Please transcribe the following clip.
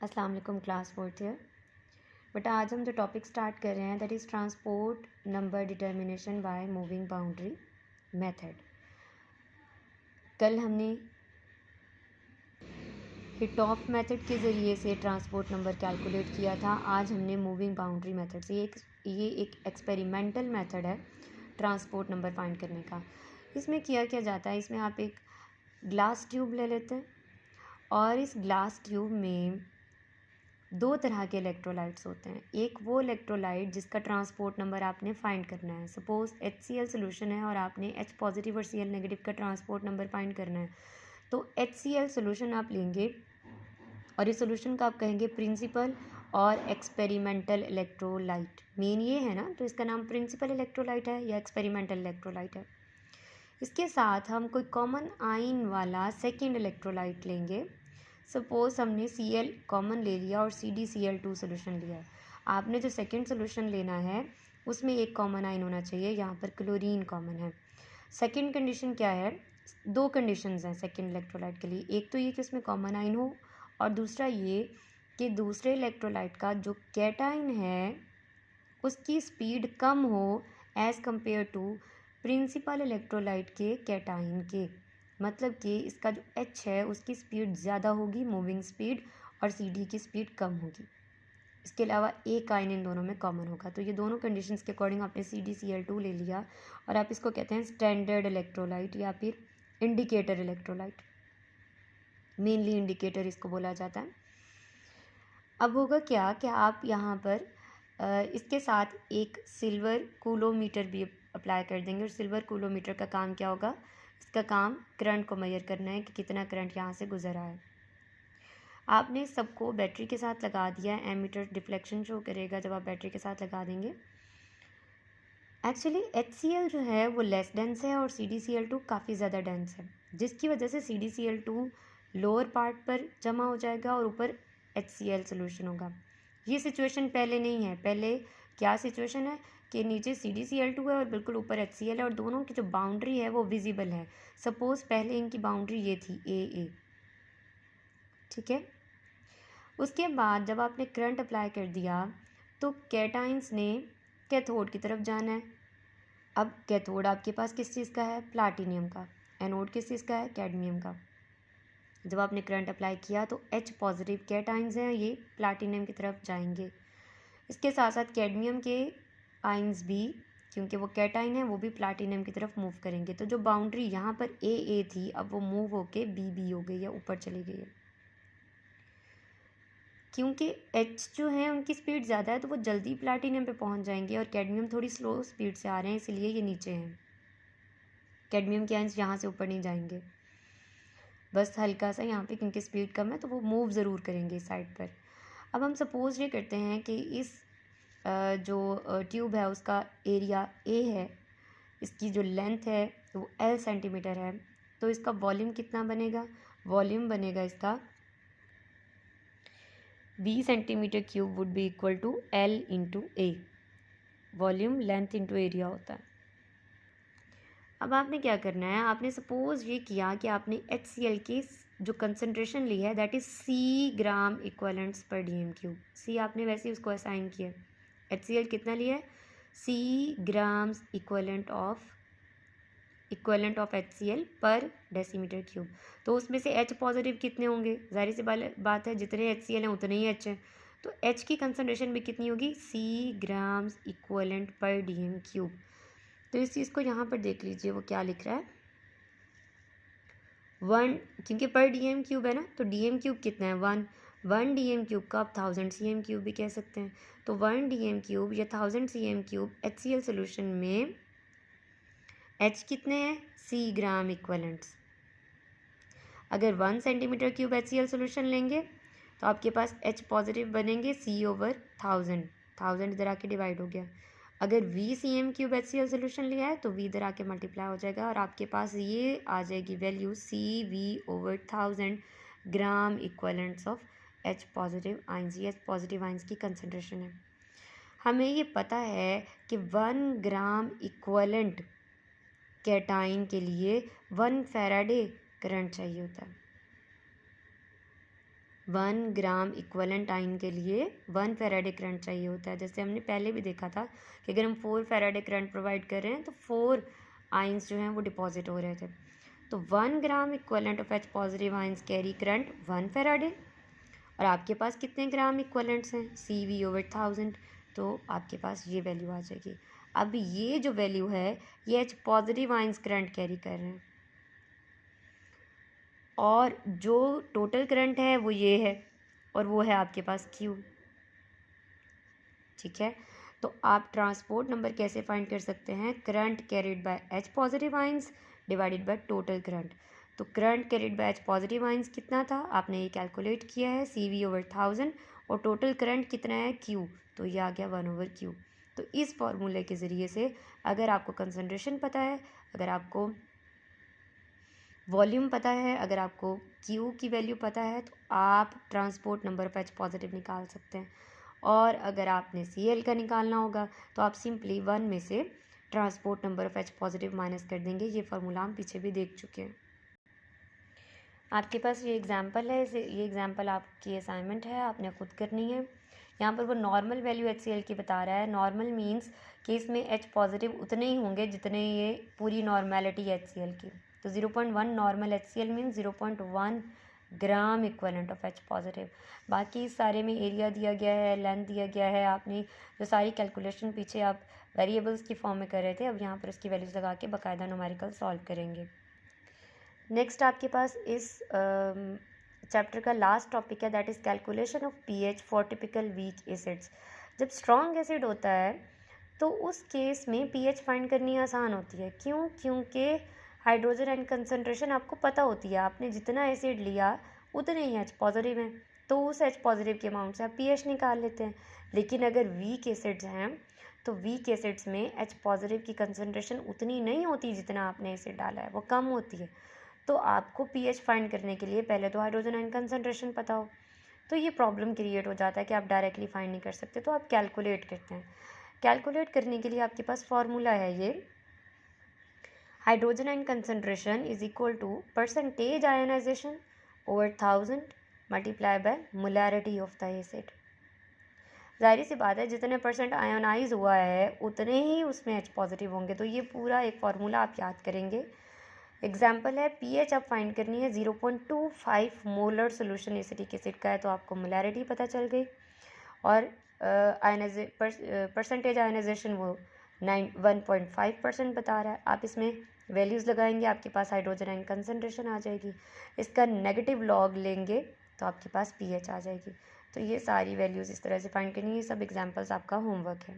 अस्सलाम वालेकुम class 4th year. But आज हम जो टॉपिक स्टार्ट कर रहे हैं that is transport number determination by moving boundary method. कल हमने हिट ऑफ मेथड के ज़रिए से ट्रांसपोर्ट नंबर कैलकुलेट किया था। आज हमने मूविंग बाउंड्री मेथड से ये एक एक्सपेरिमेंटल मेथड है ट्रांसपोर्ट नंबर फाइंड करने का। इसमें क्या जाता है, इसमें आप एक ग्लास ट्यूब ले लेते हैं और इस ग्लास ट्यूब में दो तरह के इलेक्ट्रोलाइट्स होते हैं। एक वो इलेक्ट्रोलाइट जिसका ट्रांसपोर्ट नंबर आपने फाइंड करना है। सपोज HCl सोल्यूशन है और आपने H पॉजिटिव और Cl नेगेटिव का ट्रांसपोर्ट नंबर फाइंड करना है। तो HCl सोल्यूशन आप लेंगे और इस सोल्यूशन का आप कहेंगे प्रिंसिपल और एक्सपेरिमेंटल इलेक्ट्रोलाइट। मेन ये है ना, तो इसका नाम प्रिंसिपल इलेक्ट्रोलाइट है या एक्सपेरिमेंटल इलेक्ट्रोलाइट है। इसके साथ हम कोई कॉमन आयन वाला सेकेंड इलेक्ट्रोलाइट लेंगे। सपोज हमने Cl कॉमन ले लिया और CdCl2 सोल्यूशन लिया। आपने जो सेकेंड सोल्यूशन लेना है उसमें एक कॉमन आयन होना चाहिए, यहाँ पर क्लोरीन कॉमन है। सेकेंड कंडीशन क्या है, दो कंडीशंस हैं सेकेंड इलेक्ट्रोलाइट के लिए। एक तो ये कि उसमें कॉमन आयन हो और दूसरा ये कि दूसरे इलेक्ट्रोलाइट का जो कैटायन है उसकी स्पीड कम हो as compare to principal electrolyte के कैटायन के। मतलब कि इसका जो H है उसकी स्पीड ज़्यादा होगी, मूविंग स्पीड, और CD की स्पीड कम होगी। इसके अलावा एक आयन इन दोनों में कॉमन होगा। तो ये दोनों कंडीशंस के अकॉर्डिंग आपने CdCl2 ले लिया और आप इसको कहते हैं स्टैंडर्ड इलेक्ट्रोलाइट या फिर इंडिकेटर इलेक्ट्रोलाइट। मेनली इंडिकेटर इसको बोला जाता है। अब होगा क्या कि आप यहाँ पर इसके साथ एक सिल्वर कूलोमीटर भी अप्लाई कर देंगे। और सिल्वर कूलोमीटर का काम क्या होगा, इसका काम करंट को मेजर करना है कि कितना करंट यहाँ से गुजर रहा है। आपने सबको बैटरी के साथ लगा दिया है। एमीटर डिफ्लेक्शन शो करेगा जब आप बैटरी के साथ लगा देंगे। एक्चुअली HCl जो है वो लेस डेंस है और CdCl2 काफ़ी ज़्यादा डेंस है, जिसकी वजह से CdCl2 लोअर पार्ट पर जमा हो जाएगा और ऊपर HCl सोल्यूशन होगा। ये सिचुएशन पहले नहीं है। पहले क्या सिचुएशन है कि नीचे CdCl2 है और बिल्कुल ऊपर HCl है और दोनों की जो बाउंड्री है वो विजिबल है। सपोज पहले इनकी बाउंड्री ये थी AA, ठीक है। उसके बाद जब आपने करंट अप्लाई कर दिया तो कैटाइंस ने कैथोड की तरफ जाना है। अब कैथोड आपके पास किस चीज़ का है, प्लाटिनियम का। एनोड किस चीज़ का है, कैडमियम का। जब आपने करंट अप्लाई किया तो H पॉजिटिव कैटाइंस हैं, ये प्लाटिनियम की तरफ जाएंगे। इसके साथ साथ कैडमियम के आइंस भी, क्योंकि वो कैटाइन है, वो भी प्लाटिनियम की तरफ मूव करेंगे। तो जो बाउंड्री यहाँ पर AA थी अब वो मूव होके BB हो गई है, ऊपर चली गई है। क्योंकि H जो है उनकी स्पीड ज़्यादा है तो वो जल्दी प्लाटिनियम पे पहुंच जाएंगे और कैडमियम थोड़ी स्लो स्पीड से आ रहे हैं, इसलिए ये नीचे हैं। कैडमियम के आयंस यहाँ से ऊपर नहीं जाएंगे, बस हल्का सा यहाँ पे क्योंकि स्पीड कम है तो वो मूव ज़रूर करेंगे इस साइड पर। अब हम सपोज ये करते हैं कि इस जो ट्यूब है उसका एरिया A है, इसकी जो लेंथ है वो L सेंटीमीटर है। तो इसका वॉल्यूम कितना बनेगा, वॉल्यूम बनेगा इसका V centimetre cube would be equal to L into A। Volume length into area होता है। अब आपने क्या करना है, आपने सपोज ये किया कि आपने HCl की जो कंसनट्रेशन ली है that is C gram equivalents पर DM3। C आपने वैसे ही उसको असाइन किया। HCl कितना लिया है, C grams equivalent of HCl पर डेसीमीटर क्यूब। तो उसमें से H पॉजिटिव कितने होंगे, जाहिर सी बात है जितने HCl हैं उतने ही H हैं। तो H की कंसनट्रेशन भी कितनी होगी, C ग्राम्स इक्वलेंट पर DM3। तो इस चीज़ को यहाँ पर देख लीजिए वो क्या लिख रहा है, 1, क्योंकि पर DM3 है ना, तो DM3 कितना है, 1 DM3 का आप 1000 cm3 भी कह सकते हैं। तो 1 DM3 या 1000 cm3 HCl सोल्यूशन में H कितने हैं, C ग्राम इक्वलेंट्स। अगर 1 सेंटीमीटर क्यूब HCl सोल्यूशन लेंगे तो आपके पास H पॉजिटिव बनेंगे C/1000 इधर आके डिवाइड हो गया। अगर V cm3 HCl सोल्यूशन लिया है तो V इधर आके मल्टीप्लाई हो जाएगा और आपके पास ये आ जाएगी value CV/1000 gram equivalents of H positive ions. ये H पॉजिटिव आइंस की कंसनट्रेशन है। हमें ये पता है कि 1 ग्राम इक्वलेंट कैटाइन के लिए 1 फैराडे करंट चाहिए होता है। 1 ग्राम इक्वलेंट आयन के लिए 1 फैराडे करंट चाहिए होता है। जैसे हमने पहले भी देखा था कि अगर हम 4 फैराडे करंट प्रोवाइड कर रहे हैं तो 4 आयन्स जो हैं वो डिपॉजिट हो रहे थे। तो 1 gram equivalent of H positive ions carry current 1 Faraday, और आपके पास कितने ग्राम इक्वलेंट्स हैं, CV/1000, तो आपके पास ये वैल्यू आ जाएगी। अब ये जो वैल्यू है ये H positive ions current carry कर रहे हैं, और जो टोटल करंट है वो ये है, और वो है आपके पास Q। ठीक है, तो आप ट्रांसपोर्ट नंबर कैसे फाइंड कर सकते हैं, current carried by H positive ions divided by total current. तो current carried by H positive ions कितना था, आपने ये कैलकुलेट किया है CV/1000, और टोटल करंट कितना है Q, तो ये आ गया 1/Q। तो इस फॉर्मूले के ज़रिए से अगर आपको कंसंट्रेशन पता है, अगर आपको वॉल्यूम पता है, अगर आपको Q की वैल्यू पता है, तो आप transport number of H positive निकाल सकते हैं। और अगर आपने Cl का निकालना होगा तो आप सिंपली 1 में से transport number of H positive minus कर देंगे। ये फार्मूला हम पीछे भी देख चुके हैं। आपके पास ये एग्जांपल है, ये एग्जांपल आपकी असाइनमेंट है, आपने खुद करनी है। यहाँ पर वो नॉर्मल वैल्यू HCl की बता रहा है। नॉर्मल मीन्स कि इसमें H पॉजिटिव उतने ही होंगे जितने ये पूरी नॉर्मेलिटी HCl की। तो 0.1 normal HCl means 0.1 gram equivalent of H positive. बाकी सारे में एरिया दिया गया है, लेंथ दिया गया है। आपने जो सारी कैलकुलेशन पीछे आप वेरिएबल्स की फॉर्म में कर रहे थे, अब यहाँ पर उसकी वैल्यूज़ लगा के बाकायदा न्यूमेरिकल सॉल्व करेंगे। नेक्स्ट आपके पास इस चैप्टर का लास्ट टॉपिक है, that is calculation of pH for typical weak acids. जब स्ट्रॉन्ग एसिड होता है तो उस केस में pH फाइंड करनी आसान होती है। क्यों? क्योंकि हाइड्रोजन एंड कंसनट्रेशन आपको पता होती है, आपने जितना एसिड लिया उतने ही H पॉजिटिव हैं, तो उस H पॉजिटिव के अमाउंट से आप pH निकाल लेते हैं। लेकिन अगर वीक एसिड्स हैं तो वीक एसिड्स में H पॉजिटिव की कंसनट्रेशन उतनी नहीं होती जितना आपने एसिड डाला है, वो कम होती है। तो आपको pH फाइंड करने के लिए पहले तो हाइड्रोजन आयन कंसनट्रेशन पता हो, तो ये प्रॉब्लम क्रिएट हो जाता है कि आप डायरेक्टली फाइंड नहीं कर सकते, तो आप कैलकुलेट करते हैं। कैलकुलेट करने के लिए आपके पास फॉर्मूला है ये, hydrogen ion concentration is equal to percentage ionization over 1000 multiply by molarity of the acid. जाहिर सी बात है जितने परसेंट आयोनाइज हुआ है उतने ही उसमें H पॉजिटिव होंगे, तो ये पूरा एक फार्मूला आप याद करेंगे। एग्जाम्पल है, pH आप फाइंड करनी है 0.25 मोलर सोल्यूशन एसिटिक एसिड का है, तो आपको मोलैरिटी पता चल गई। और परसेंटेज आयनाइजेशन वो 1.5% बता रहा है। आप इसमें वैल्यूज़ लगाएंगे, आपके पास हाइड्रोजन आयन कंसनट्रेशन आ जाएगी। इसका नेगेटिव लॉग लेंगे तो आपके पास pH आ जाएगी। तो ये सारी वैल्यूज़ इस तरह से फाइंड करनी है। ये सब एग्जाम्पल्स आपका होमवर्क है।